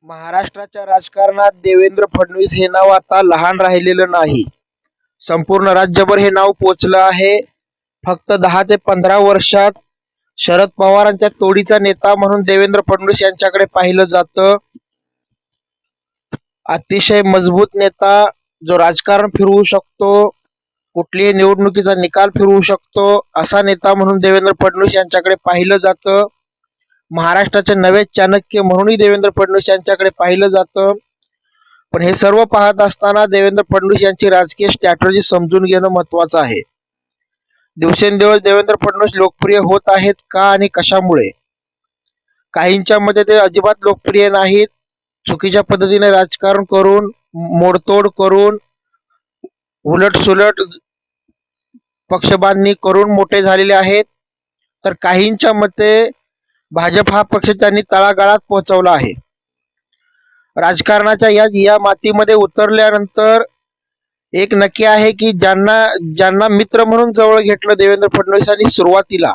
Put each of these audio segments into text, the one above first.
महाराष्ट्राच्या राजकारणात देवेंद्र फडणवीस हे नाव आता लहान राहिलेलं नाही. संपूर्ण राज्यभर हे नाव पोचलं आहे. फक्त 10 ते 15 वर्षात शरद पवारांच्या तोडीचा नेता म्हणून देवेंद्र फडणवीस यांच्याकडे पाहिलं जातं. अतिशय मजबूत नेता, जो राजकारण फिरवू शकतो, कुठल्याही निवडणुकीचा निकाल फिरवू शकतो, असा नेता म्हणून देवेंद्र फडणवीस यांच्याकडे पाहिलं जातं. महाराष्ट्राचे नवे चाणक्य म्हणूनही देवेंद्र फडणवीस यांच्याकडे पाहिलं जातं. पण हे सर्व पाहत असताना देवेंद्र फडणवीस यांची राजकीय स्ट्रॅटेजी समजून घेणं महत्त्वाचं आहे. दिवसेंदिवस देवेंद्र फडणवीस लोकप्रिय होत आहेत का आणि कशामुळे? काहींच्या मते ते अजिबात लोकप्रिय नाहीत. चुकीच्या पद्धतीने राजकारण करून, मोडतोड करून, उलटसुलट पक्षबांधणी करून मोठे झालेले आहेत. तर काहींच्या मते भाजप हा पक्ष त्यांनी तळागाळात पोहोचवला आहे. राजकारणाच्या या मातीमध्ये उतरल्यानंतर एक नक्की आहे की ज्यांना मित्र म्हणून जवळ घेतलं देवेंद्र फडणवीसांनी सुरुवातीला,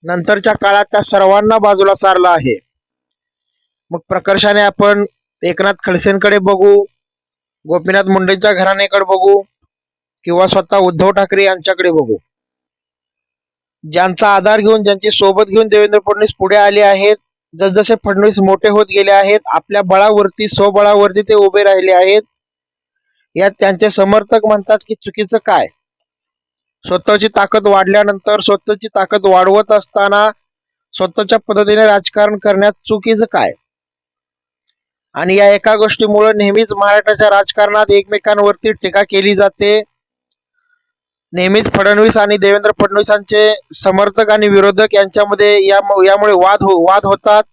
नंतरच्या काळात त्या सर्वांना बाजूला सारलं आहे. मग प्रकर्षाने आपण एकनाथ खडसेंकडे बघू, गोपीनाथ मुंडेंच्या घराण्याकडे बघू, किंवा स्वतः उद्धव ठाकरे यांच्याकडे बघू. ज्यांचा आधार घेऊन, ज्यांची सोबत घेऊन देवेंद्र फडणवीस पुढे आले आहेत. जसजसे फडणवीस मोठे होत गेले आहेत, आपल्या बळावरती, स्वबळावरती ते उभे राहिले आहेत. यात त्यांचे समर्थक म्हणतात की चुकीचं काय? स्वतःची ताकद वाढल्यानंतर, स्वतःची ताकद वाढवत असताना स्वतःच्या पद्धतीने राजकारण करण्यात चुकीचं काय? आणि या एका गोष्टीमुळे नेहमीच महाराष्ट्राच्या राजकारणात एकमेकांवरती टीका केली जाते. नेहमीच फडणवीस आणि देवेंद्र फडणवीसांचे समर्थक आणि विरोधक यांच्यामध्ये यामुळे वाद होतात.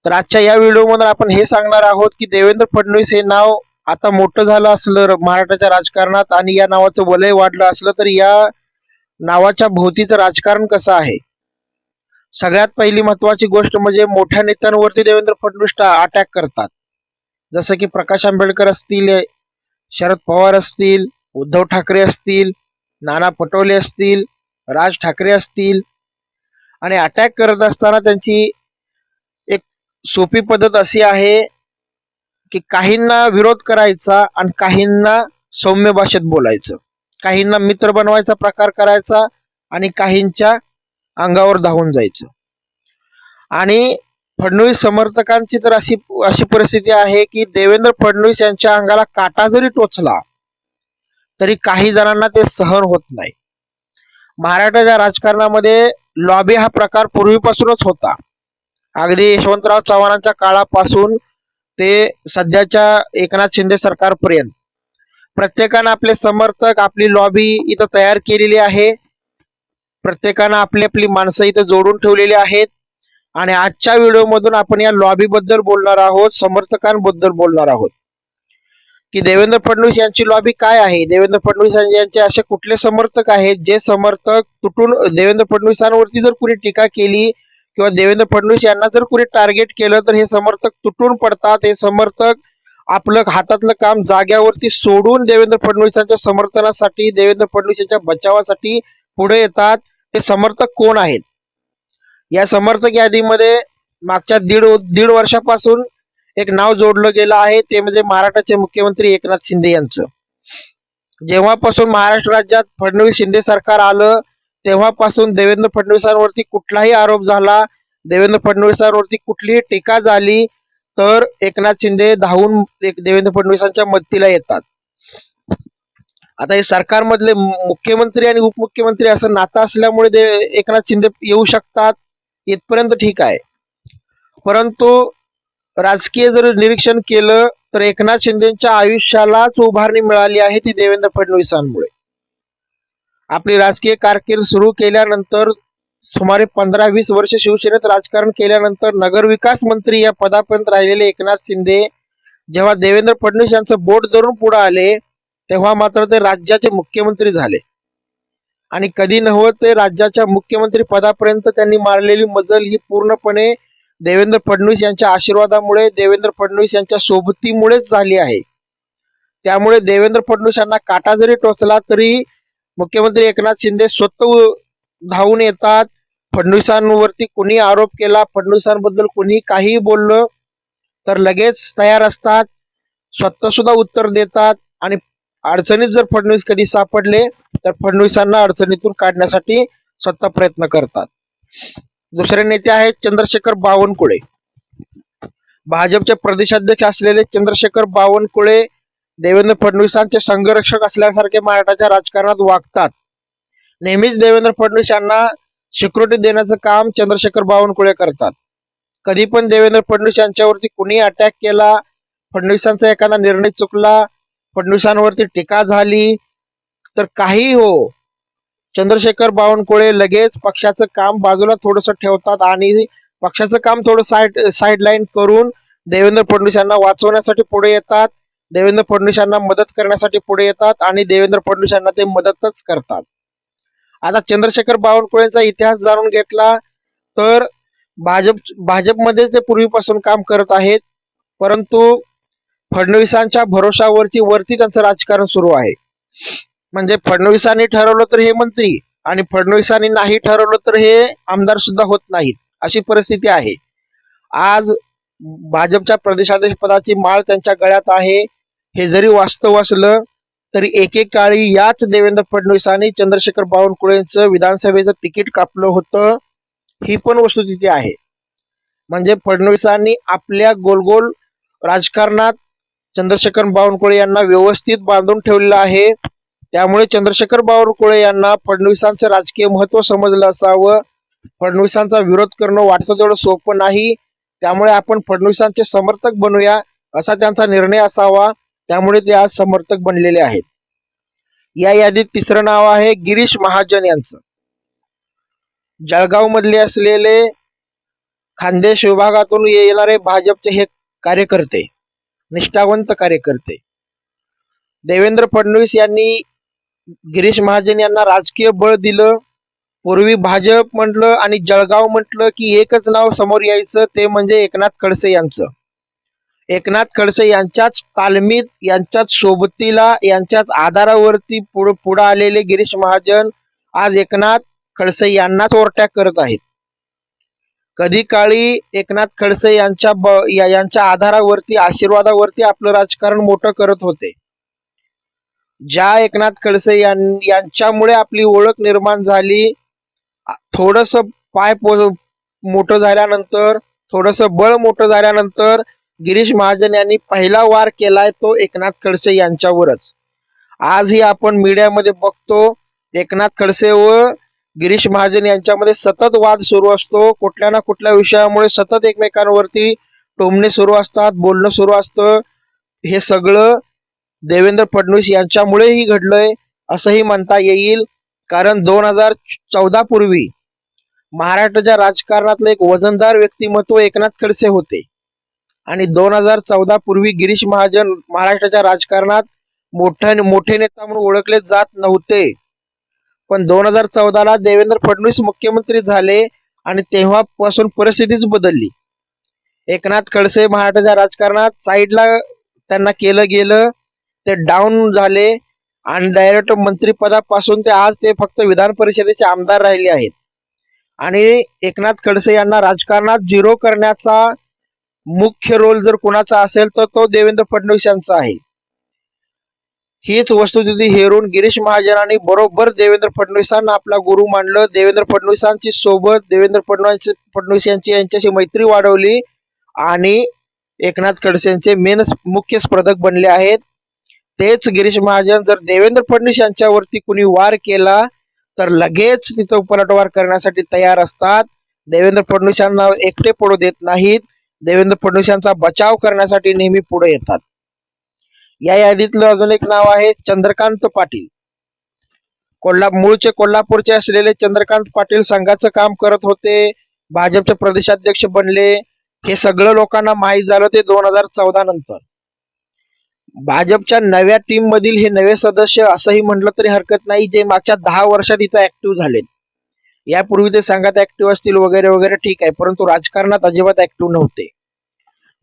तर आजच्या या व्हिडिओमध्ये आपण हे सांगणार आहोत की देवेंद्र फडणवीस हे नाव आता मोठं झालं असलं महाराष्ट्राच्या राजकारणात, आणि या नावाचं वलय वाढलं असलं, तर या नावाच्या भोवतीचं राजकारण कसं आहे. सगळ्यात पहिली महत्वाची गोष्ट म्हणजे मोठ्या नेत्यांवरती देवेंद्र फडणवीस अटॅक करतात. जसं की प्रकाश आंबेडकर असतील, शरद पवार असतील, उद्धव ठाकरे असतील, नाना पटोले असतील, राज ठाकरे असतील. आणि अटॅक करत असताना त्यांची एक सोपी पद्धत अशी आहे की काहींना विरोध करायचा आणि काहींना सौम्य भाषेत बोलायचं, काहींना मित्र बनवायचा प्रकार करायचा आणि काहींच्या अंगावर धावून जायचं. आणि फडणवीस समर्थकांची तर अशी परिस्थिती आहे की देवेंद्र फडणवीस यांच्या अंगाला काटा जरी टोचला तरी काही जणांना ते सहन होत नाही. महाराष्ट्राच्या राजकारणामध्ये लॉबी हा प्रकार पूर्वीपासूनच होता. अगदी यशवंतराव चव्हाणांच्या काळापासून ते सध्याच्या एकनाथ शिंदे सरकारपर्यंत प्रत्येकानं आपले समर्थक, आपली लॉबी इथं तयार केलेली आहे. प्रत्येकानं आपली आपली माणसं इथं जोडून ठेवलेली आहेत. आणि आजच्या व्हिडिओमधून आपण या लॉबी बद्दल बोलणार आहोत, समर्थकांबद्दल बोलणार आहोत की देवेंद्र फडणवीस यांची लॉबी काय आहे. देवेंद्र फडणवीस यांचे असे कुठले समर्थक आहेत जे समर्थक तुटून देवेंद्र फडणवीसांवरती जर कुणी टीका केली किंवा देवेंद्र फडणवीस यांना जर कुणी टार्गेट केलं तर हे समर्थक तुटून पडतात. हे समर्थक आपलं हातातलं काम जाग्यावरती सोडून देवेंद्र फडणवीसांच्या समर्थनासाठी, देवेंद्र फडणवीस यांच्या बचावासाठी पुढे येतात. ते समर्थक कोण आहेत? या समर्थक यादीमध्ये मागच्या दीड वर्षापासून एक नाव जोडलं गेलं आहे, ते म्हणजे महाराष्ट्राचे मुख्यमंत्री एकनाथ शिंदे यांचं. जेव्हापासून महाराष्ट्र राज्यात फडणवीस शिंदे सरकार आलं तेव्हापासून देवेंद्र फडणवीसांवरती कुठलाही आरोप झाला, देवेंद्र फडणवीसांवरती कुठलीही टीका झाली तर एकनाथ शिंदे धावून देवेंद्र फडणवीसांच्या मदतीला येतात. आता हे सरकारमधले मुख्यमंत्री आणि उपमुख्यमंत्री असं नातं असल्यामुळे एकनाथ शिंदे येऊ शकतात, इथपर्यंत ठीक आहे. परंतु राजकीय जर निरीक्षण केलं तर एकनाथ शिंदेच्या आयुष्यालाच उभारणी मिळाली आहे ती देवेंद्र फडणवीसांमुळे. आपली राजकीय कारकीर्द सुरू केल्यानंतर सुमारे 15-20 वर्ष शिवसेनेत राजकारण केल्यानंतर नगरविकास मंत्री या पदापर्यंत राहिलेले एकनाथ शिंदे जेव्हा देवेंद्र फडणवीस यांचं बोट धरून पुढे आले तेव्हा मात्र ते राज्याचे मुख्यमंत्री झाले. आणि कधी नव्हे ते राज्याच्या मुख्यमंत्री पदापर्यंत त्यांनी मारलेली मजल ही पूर्णपणे देवेंद्र फडणवीस यांच्या आशीर्वादामुळे, देवेंद्र फडणवीस यांच्या सोबतीमुळेच झाली आहे. त्यामुळे देवेंद्र फडणवीस यांना काटा जरी टोचला तरी मुख्यमंत्री एकनाथ शिंदे स्वतः धावून येतात, फडणवीसांवरती कुणी आरोप केला, फडणवीसांबद्दल कुणी काही बोललं तर लगेच तयार असतात, स्वतः सुद्धा उत्तर देतात आणि अडचणीत जर फडणवीस कधी सापडले तर फडणवीसांना अडचणीतून काढण्यासाठी स्वतः प्रयत्न करतात. दुसरे नेते आहेत चंद्रशेखर बावनकुळे. भाजपचे प्रदेशाध्यक्ष असलेले चंद्रशेखर बावनकुळे देवेंद्र फडणवीसांचे संघरक्षक असल्यासारखे महाराष्ट्राच्या राजकारणात वागतात. नेहमीच देवेंद्र फडणवीस यांना सिक्युरिटी देण्याचं काम चंद्रशेखर बावनकुळे करतात. कधी पण देवेंद्र फडणवीस यांच्यावरती कुणी अटॅक केला, फडणवीसांचा एखादा निर्णय चुकला, फडणवीसांवरती टीका झाली तर काही हो, चंद्रशेखर बावनकुळे लगेच पक्षाचं काम बाजूला थोडंसं ठेवतात आणि पक्षाचं काम थोडं साईडलाईन करून देवेंद्र फडणवीस यांना वाचवण्यासाठी पुढे येतात, देवेंद्र फडणवीस यांना मदत करण्यासाठी पुढे येतात आणि देवेंद्र फडणवीस यांना ते मदतच करतात. आता चंद्रशेखर बावनकुळेंचा इतिहास जाणून घेतला तर भाजपमध्ये ते पूर्वीपासून काम करत आहेत, परंतु फडणवीसांच्या भरोशावरती त्यांचं राजकारण सुरू आहे. म्हणजे फडणवीसांनी ठरवलं तर हे मंत्री आणि फडणवीसांनी नाही ठरवलं तर हे आमदार सुद्धा होत नाहीत, अशी परिस्थिती आहे. आज भाजपच्या प्रदेशाध्यक्ष पदाची माळ त्यांच्या गळ्यात आहे. हे जरी वास्तव असलं तरी एकेकाळी याच देवेंद्र फडणवीसांनी चंद्रशेखर बावनकुळेंचं विधानसभेचं तिकीट कापलं होतं, ही पण वस्तुस्थिती आहे. म्हणजे फडणवीसांनी आपल्या गोलगोल राजकारणात चंद्रशेखर बावनकुळे यांना व्यवस्थित बांधून ठेवलेलं आहे. त्यामुळे चंद्रशेखर बावनकुळे यांना फडणवीसांचं राजकीय महत्त्व समजलं असावं. फडणवीसांचा विरोध करणं वाटतं तेवढं सोपं नाही, त्यामुळे आपण फडणवीसांचे समर्थक बनूया असा त्यांचा निर्णय असावा. त्यामुळे ते आज समर्थक बनलेले आहेत. या यादीत तिसरं नाव आहे गिरीश महाजन यांचं. जळगाव मधले असलेले खान्देश विभागातून येणारे भाजपचे हे कार्यकर्ते, निष्ठावंत कार्यकर्ते. देवेंद्र फडणवीस यांनी गिरीश महाजन यांना राजकीय बळ दिलं. पूर्वी भाजप म्हटलं आणि जळगाव म्हटलं की एकच नाव समोर यायचं, ते म्हणजे एकनाथ खडसे यांचं. एकनाथ खडसे यांच्याच तालमीत, यांच्याच सोबतीला, यांच्याच आधारावरती पुढे आलेले गिरीश महाजन आज एकनाथ खडसे यांना चोरट्या करत आहेत. कधी काळी एकनाथ खडसे यांच्या आधारावरती, आशीर्वादावरती आपलं राजकारण मोठं करत होते. ज्या एकनाथ खडसे यांच्यामुळे आपली ओळख निर्माण झाली, थोडस पाय मोठं झाल्यानंतर, थोडस बळ मोठं झाल्यानंतर गिरीश महाजन यांनी पहिला वार केलाय तो एकनाथ खडसे यांच्यावरच. आजही आपण मीडियामध्ये बघतो एकनाथ खडसे व गिरीश महाजन यांच्यामध्ये सतत वाद सुरू असतो. कुठल्या ना कुठल्या विषयामुळे सतत एकमेकांवरती टोमणे सुरू असतात, बोलणं सुरू असतं. हे सगळं देवेंद्र फडणवीस यांच्यामुळेही घडलंय असंही म्हणता येईल. कारण 2014 पूर्वी महाराष्ट्राच्या राजकारणातलं एक वजनदार व्यक्तिमत्व एकनाथ खडसे होते आणि 2014 पूर्वी गिरीश महाजन महाराष्ट्राच्या राजकारणात मोठे नेता म्हणून ओळखले जात नव्हते. पण 2014ला देवेंद्र फडणवीस मुख्यमंत्री झाले आणि तेव्हापासून परिस्थितीच बदलली. एकनाथ खडसे महाराष्ट्राच्या राजकारणात साईडला त्यांना केलं गेलं, ते डाऊन झाले आणि डायरेक्ट मंत्रिपदापासून ते आज ते फक्त विधान परिषदेचे आमदार राहिले आहेत. आणि एकनाथ खडसे यांना राजकारणात झिरो करण्याचा मुख्य रोल जर कोणाचा असेल तर तो देवेंद्र फडणवीस यांचा आहे. हीच वस्तुस्थिती हेरून गिरीश महाजनांनी बरोबर देवेंद्र फडणवीसांना आपला गुरु मानलं. देवेंद्र फडणवीसांची सोबत, देवेंद्र फडणवीस यांच्याशी मैत्री वाढवली आणि एकनाथ खडसेंचे मुख्य स्पर्धक बनले आहेत. तेच गिरीश महाजन जर देवेंद्र फडणवीस यांच्यावरती कुणी वार केला तर लगेच तिथं पलटवार करण्यासाठी तयार असतात. देवेंद्र फडणवीस यांना एकटे पडू देत नाहीत. देवेंद्र फडणवीस यांचा बचाव करण्यासाठी नेहमी पुढे येतात. या यादीतलं अजून एक नाव आहे चंद्रकांत पाटील. मूळचे कोल्हापूरचे असलेले चंद्रकांत पाटील संघाचं काम करत होते, भाजपचे प्रदेशाध्यक्ष बनले. हे सगळं लोकांना माहीत झालं ते 2014 नंतर. भाजपच्या नव्या टीम मधील हे नवे सदस्य असंही म्हटलं तरी हरकत नाही, जे मागच्या 10 वर्षात इथं ऍक्टिव्ह झालेत. यापूर्वी ते संघात ऍक्टिव्ह असतील वगैरे वगैरे ठीक आहे, परंतु राजकारणात अजिबात ऍक्टिव्ह नव्हते.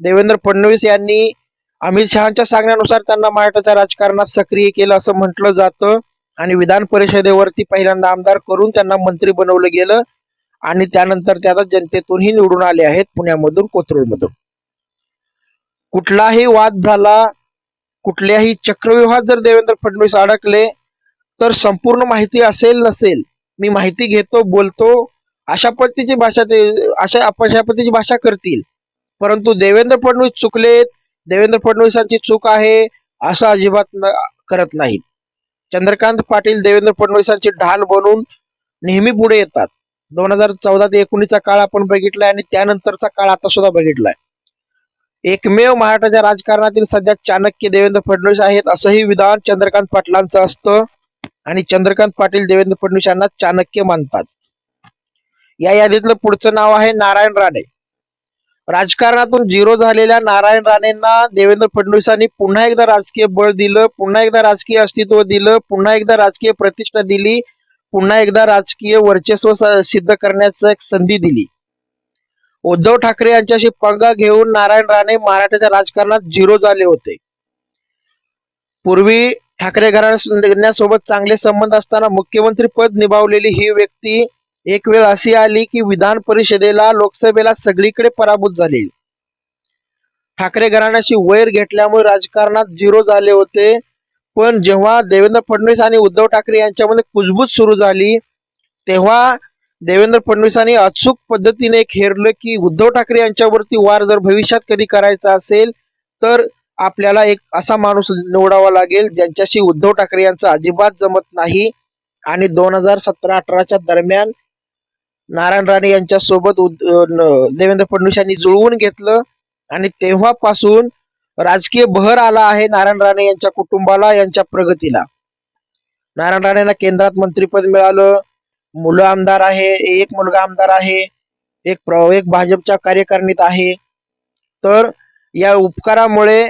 देवेंद्र फडणवीस यांनी अमित शहाच्या सांगण्यानुसार त्यांना महाराष्ट्राच्या राजकारणात सक्रिय केलं असं म्हटलं जातं आणि विधान परिषदेवरती पहिल्यांदा आमदार करून त्यांना मंत्री बनवलं गेलं आणि त्यानंतर ते आता जनतेतूनही निवडून आले आहेत, पुण्यामधून, कोथरूडमधून. कुठलाही वाद झाला, कुठल्याही चक्रव्यूहात जर देवेंद्र फडणवीस अडकले, तर संपूर्ण माहिती असेल नसेल, मी माहिती घेतो, बोलतो, अशा पद्धतीची भाषा ते अशा पद्धतीची भाषा करतील. परंतु देवेंद्र फडणवीस चुकलेत, देवेंद्र फडणवीसांची चूक आहे, असं अजिबात करत नाहीत. चंद्रकांत पाटील देवेंद्र फडणवीसांची ढाल बनून नेहमी पुढे येतात. 2014 ते 19चा काळ आपण बघितलाय आणि त्यानंतरचा काळ आता सुद्धा बघितलाय. एकमेव मराठाच्या राजकारणातील सध्या चाणक्य देवेंद्र फडणवीस आहेत, असंही विधान चंद्रकांत पाटलांचं असतं आणि चंद्रकांत पाटील देवेंद्र फडणवीस यांना चाणक्य मानतात. या यादीतलं पुढचं नाव आहे नारायण राणे. राजकारणातून झिरो झालेल्या नारायण राणेंना देवेंद्र फडणवीसांनी पुन्हा एकदा राजकीय बळ दिलं, पुन्हा एकदा राजकीय अस्तित्व दिलं, पुन्हा एकदा राजकीय प्रतिष्ठा दिली, पुन्हा एकदा राजकीय वर्चस्व सिद्ध करण्याचं एक संधी दिली. उद्धव ठाकरे यांच्याशी पंगा घेऊन नारायण राणे मराठ्याच्या राजकारणात झिरो झाले होते. पूर्वी ठाकरे घराण्यासोबत चांगले संबंध असताना मुख्यमंत्री पद निभावलेली ही व्यक्ती एक वेळ अशी आली की विधान परिषदेला, लोकसभेला सगळीकडे पराभूत झाली. ठाकरे घराण्याशी वैर घेतल्यामुळे राजकारणात झिरो झाले होते. पण जेव्हा देवेंद्र फडणवीस आणि उद्धव ठाकरे यांच्यामध्ये कुजबूज सुरू झाली, तेव्हा देवेंद्र फडणवीसांनी अचूक पद्धतीने हेरलं की उद्धव ठाकरे यांच्यावरती वार जर भविष्यात कधी करायचा असेल तर आपल्याला एक असा माणूस निवडावा लागेल ज्यांच्याशी उद्धव ठाकरे यांचं अजिबात जमत नाही. आणि 2017-18च्या दरम्यान नारायण राणे यांच्या सोबत देवेंद्र फडणवीस यांनी जुळवून घेतलं आणि तेव्हापासून राजकीय बहर आला आहे नारायण राणे यांच्या कुटुंबाला, यांच्या प्रगतीला. नारायण राणेंना केंद्रात मंत्रीपद मिळालं, मुलं आमदार आहे, एक मुलगा आमदार आहे, एक भाजपच्या कार्यकारिणीत आहे. तर या उपकारामुळे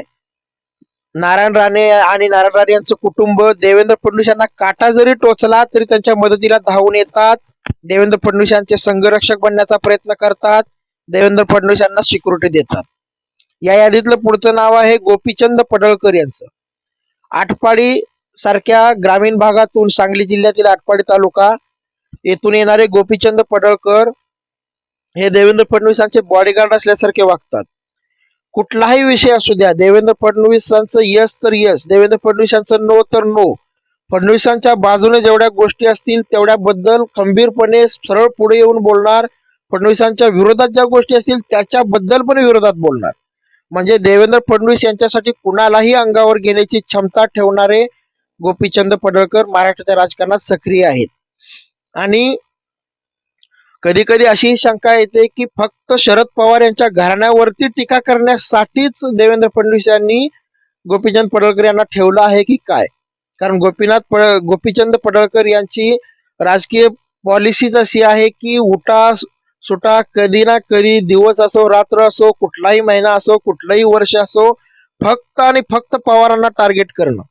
नारायण राणे आणि नारायण राणे यांचं कुटुंब देवेंद्र फडणवीस यांना काटा जरी टोचला तरी त्यांच्या मदतीला धावून येतात, देवेंद्र फडणवीस यांचे संघरक्षक बनण्याचा प्रयत्न करतात, देवेंद्र फडणवीस यांना सिक्युरिटी देतात. या यादीतलं पुढचं नाव आहे गोपीचंद पडळकर यांचं. आटपाडी सारख्या ग्रामीण भागातून, सांगली जिल्ह्यातील आटपाडी तालुका येथून येणारे गोपीचंद पडळकर हे देवेंद्र फडणवीसांचे बॉडीगार्ड असल्यासारखे वागतात. कुठलाही विषय असू द्या, देवेंद्र फडणवीसांचं यस तर यस, देवेंद्र फडणवीसांचं नो तर नो. फडणवीसांच्या बाजूने जेवढ्या गोष्टी असतील तेवढ्याबद्दल खंबीरपणे सरळ पुढे येऊन बोलणार, फडणवीसांच्या विरोधात ज्या गोष्टी असतील त्याच्याबद्दल पण विरोधात बोलणार. म्हणजे देवेंद्र फडणवीस यांच्यासाठी कुणालाही अंगावर घेण्याची क्षमता ठेवणारे गोपीचंद पडळकर महाराष्ट्राच्या राजकारणात सक्रिय आहेत. आणि कधी कधी अशी शंका येते की फक्त शरद पवार यांच्या घराण्यावरती टीका करण्यासाठीच देवेंद्र फडणवीस यांनी गोपीचंद पडळकर यांना ठेवलं आहे की काय. कारण गोपीचंद पडळकर यांची राजकीय पॉलिसीच अशी आहे की उठा सुटा, कधी ना कधी, दिवस असो रात्र असो, कुठलाही महिना असो, कुठलंही वर्ष असो, फक्त आणि फक्त पवारांना टार्गेट करणं,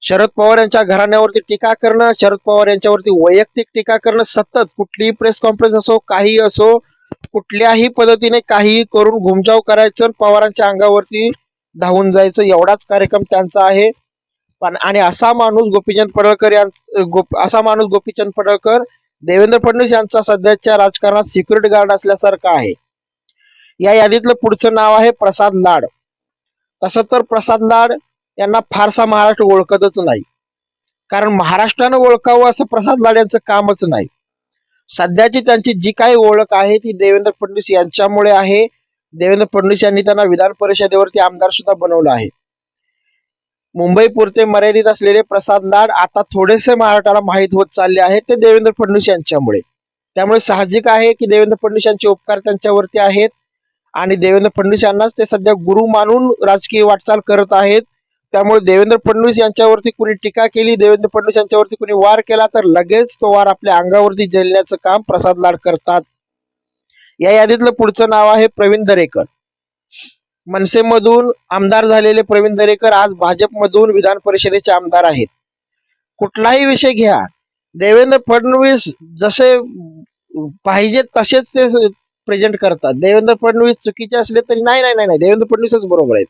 शरद पवार यांच्या घराण्यावरती टीका करणं, शरद पवार यांच्यावरती वैयक्तिक टीका करणं, सतत कुठलीही प्रेस कॉन्फरन्स असो, काही असो, कुठल्याही पद्धतीने काहीही करून घुमजाव करायचं, पवारांच्या अंगावरती धावून जायचं, एवढाच कार्यक्रम त्यांचा आहे. आणि असा माणूस गोपीचंद पडळकर देवेंद्र फडणवीस यांचा सध्याच्या राजकारणात सिक्युरिटी गार्ड असल्यासारखा आहे. या यादीतलं पुढचं नाव आहे प्रसाद लाड. तसं तर प्रसाद लाड यांना फारसा महाराष्ट्र ओळखतच नाही, कारण महाराष्ट्रानं ओळखावं असं प्रसाद लाड यांचं कामच नाही. सध्याची त्यांची जी काही ओळख आहे ती देवेंद्र फडणवीस यांच्यामुळे आहे. देवेंद्र फडणवीस यांनी त्यांना विधान परिषदेवरती आमदार सुद्धा बनवलं आहे. मुंबई पुरते मर्यादित असलेले प्रसाद लाड आता थोडेसे महाराष्ट्राला माहीत होत चालले आहेत, ते देवेंद्र फडणवीस यांच्यामुळे. त्यामुळे साहजिक आहे की देवेंद्र फडणवीस यांचे उपकार त्यांच्यावरती आहेत आणि देवेंद्र फडणवीस यांनाच ते सध्या गुरु मानून राजकीय वाटचाल करत आहेत. त्यामुळे देवेंद्र फडणवीस यांच्यावरती कुणी टीका केली, देवेंद्र फडणवीस यांच्यावरती कुणी वार केला तर लगेच तो वार आपल्या अंगावरती झेलण्याचं काम प्रसाद लाड करतात. या यादीतलं पुढचं नाव आहे प्रवीण दरेकर. मनसेमधून आमदार झालेले प्रवीण दरेकर आज भाजपमधून विधान परिषदेचे आमदार आहेत. कुठलाही विषय घ्या, देवेंद्र फडणवीस जसे पाहिजे तसेच ते प्रेझेंट करतात. देवेंद्र फडणवीस चुकीचे असले तरी नाही, देवेंद्र फडणवीसच बरोबर आहेत.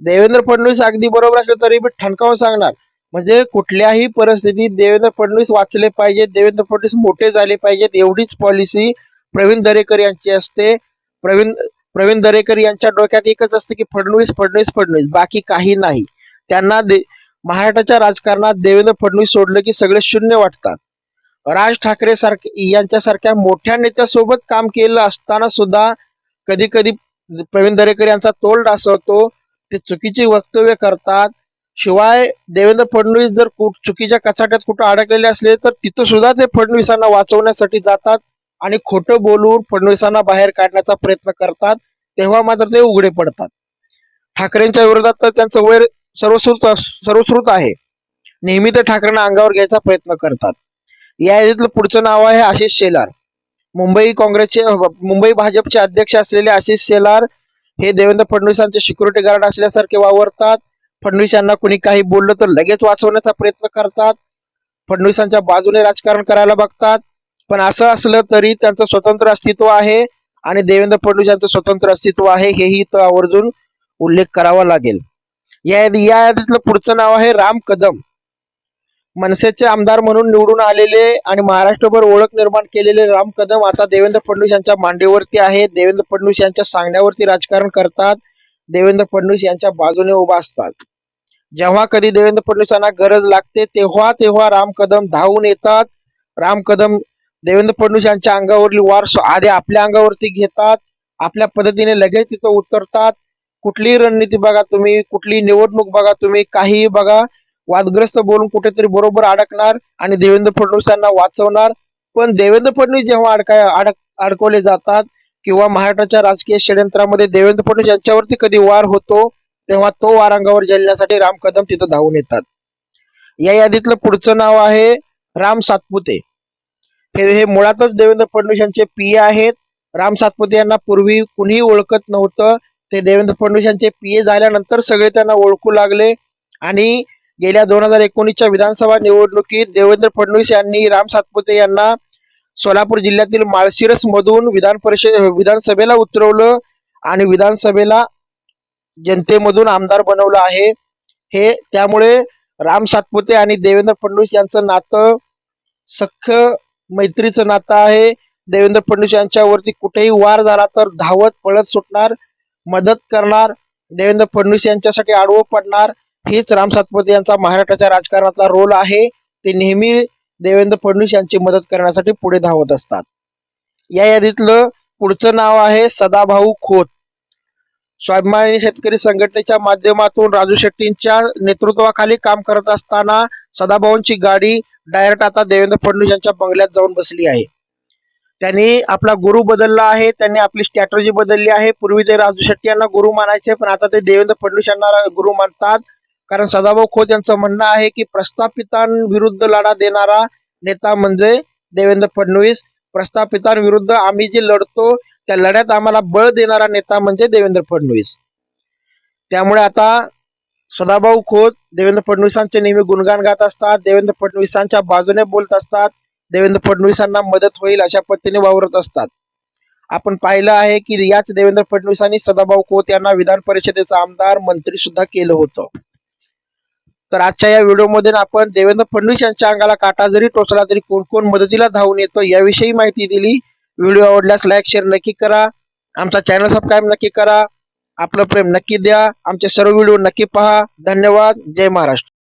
देवेंद्र फडणवीस अगदी बरोबर असले तरी मी ठणकावून सांगणार, म्हणजे कुठल्याही परिस्थितीत देवेंद्र फडणवीस वाचले पाहिजेत, देवेंद्र फडणवीस मोठे झाले पाहिजेत, एवढीच पॉलिसी प्रवीण दरेकर यांची असते. प्रवीण प्रवीण दरेकर यांच्या डोक्यात एकच असते की फडणवीस फडणवीस फडणवीस, बाकी काही नाही. त्यांना महाराष्ट्राच्या राजकारणात देवेंद्र फडणवीस सोडलं की सगळे शून्य वाटतात. राज ठाकरे सारखे यांच्यासारख्या मोठ्या नेत्यासोबत काम केलं असताना सुद्धा कधी कधी प्रवीण दरेकर यांचा तोल डासवतो, ते चुकीची वक्तव्य करतात. शिवाय देवेंद्र फडणवीस जर चुकीच्या कचाट्यात कुठं अडकलेले असले तर तिथं सुद्धा ते फडणवीसांना वाचवण्यासाठी जातात आणि खोटं बोलून फडणवीसांना बाहेर काढण्याचा प्रयत्न करतात. तेव्हा मात्र ते उघडे पडतात. ठाकरेंच्या विरोधात तर त्यांचं वैर सर्वश्रुत आहे. नेहमी ते ठाकरेंना अंगावर घ्यायचा प्रयत्न करतात. या यादीतलं पुढचं नाव आहे आशिष शेलार. मुंबई भाजपचे अध्यक्ष असलेले आशिष शेलार हे देवेंद्र फडणवीसांचे सिक्युरिटी गार्ड असल्यासारखे वावरतात. फडणवीस यांना कुणी काही बोललं तर लगेच वाचवण्याचा प्रयत्न करतात. फडणवीसांच्या बाजूने राजकारण करायला बघतात. पण असं असलं तरी त्यांचं स्वतंत्र अस्तित्व आहे आणि देवेंद्र फडणवीस यांचं स्वतंत्र अस्तित्व आहे, हेही इथं आवर्जून उल्लेख करावा लागेल. या यादीतलं पुढचं नाव आहे राम कदम. मनसेचे आमदार म्हणून निवडून आलेले आणि महाराष्ट्रभर ओळख निर्माण केलेले राम कदम आता देवेंद्र फडणवीस यांच्या मांडीवरती आहेत. देवेंद्र फडणवीस यांच्या सांगण्यावरती राजकारण करतात. देवेंद्र फडणवीस यांच्या बाजूने उभा असतात. जेव्हा कधी देवेंद्र फडणवीसांना गरज लागते तेव्हा तेव्हा राम कदम धावून येतात. राम कदम देवेंद्र फडणवीस यांच्या अंगावरील वार आधी आपल्या अंगावरती घेतात. आपल्या पद्धतीने लगेच तिथं उतरतात. कुठलीही रणनीती बघा तुम्ही, कुठलीही निवडणूक बघा तुम्ही, काहीही बघा, वादग्रस्त बोलून कुठेतरी बरोबर अडकणार आणि देवेंद्र फडणवीसांना वाचवणार. पण देवेंद्र फडणवीस जेव्हा अडकवले जातात किंवा महाराष्ट्राच्या राजकीय षडयंत्रामध्ये देवेंद्र फडणवीस यांच्यावरती कधी वार होतो तेव्हा तो वार अंगावर झेलण्यासाठी राम कदम तिथं धावून येतात. या यादीतलं पुढचं नाव आहे राम सातपुते. हे मुळातच देवेंद्र फडणवीस यांचे पीए आहेत. राम सातपुते यांना पूर्वी कुणीही ओळखत नव्हतं. ते देवेंद्र फडणवीस यांचे पीए झाल्यानंतर सगळे त्यांना ओळखू लागले आणि गेल्या 2019च्या विधानसभा निवडणुकीत देवेंद्र फडणवीस यांनी राम सातपुते यांना सोलापूर जिल्ह्यातील माळशिरस मधून विधानसभेला उतरवलं आणि विधानसभेला जनतेमधून आमदार बनवलं आहे. हे त्यामुळे राम सातपुते आणि देवेंद्र फडणवीस यांचं नातं सख्ख मैत्रीचं नातं आहे. देवेंद्र फडणवीस यांच्यावरती कुठेही वार झाला तर धावत पळत सुटणार, मदत करणार, देवेंद्र फडणवीस यांच्यासाठी आडवं पडणार. हेच राम सातपुते यांचा महाराष्ट्राच्या राजकारणातला रोल आहे. ते नेहमी देवेंद्र फडणवीस यांची मदत करण्यासाठी पुढे धावत असतात. या यादीतलं पुढचं नाव आहे सदाभाऊ खोत. स्वाभिमानी शेतकरी संघटनेच्या माध्यमातून राजू शेट्टींच्या नेतृत्वाखाली काम करत असताना सदाभाऊंची गाडी डायरेक्ट आता देवेंद्र फडणवीस यांच्या बंगल्यात जाऊन बसली आहे. त्यांनी आपला गुरु बदलला आहे, त्यांनी आपली स्ट्रॅटेजी बदलली आहे. पूर्वी ते राजू शेट्टी यांना गुरु मानायचे, पण आता ते देवेंद्र फडणवीस यांना गुरु मानतात. कारण सदाभाऊ खोत यांचं म्हणणं आहे की प्रस्थापितांविरुद्ध लढा देणारा नेता म्हणजे देवेंद्र फडणवीस. प्रस्थापितांविरुद्ध आम्ही जे लढतो त्या लढ्यात आम्हाला बळ देणारा नेता म्हणजे देवेंद्र फडणवीस. त्यामुळे आता सदाभाऊ खोत देवेंद्र फडणवीसांचे नेहमी गुणगान गात असतात, देवेंद्र फडणवीसांच्या बाजूने बोलत असतात, देवेंद्र फडणवीसांना मदत होईल अशा पद्धतीने वावरत असतात. आपण पाहिलं आहे की याच देवेंद्र फडणवीसांनी सदाभाऊ खोत यांना विधान परिषदेचा आमदार मंत्री सुद्धा केलं होतं. तर आजच्या या व्हिडिओमध्ये आपण देवेंद्र फडणवीस यांच्या अंगाला काटा जरी टोचला तरी कोण कोण मदतीला धावून येतं याविषयी माहिती दिली. व्हिडिओ आवडल्यास लाईक शेअर नक्की करा. आमचा चॅनल सबस्क्राईब नक्की करा. आपलं प्रेम नक्की द्या. आमचे सर्व व्हिडिओ नक्की पहा. धन्यवाद. जय महाराष्ट्र.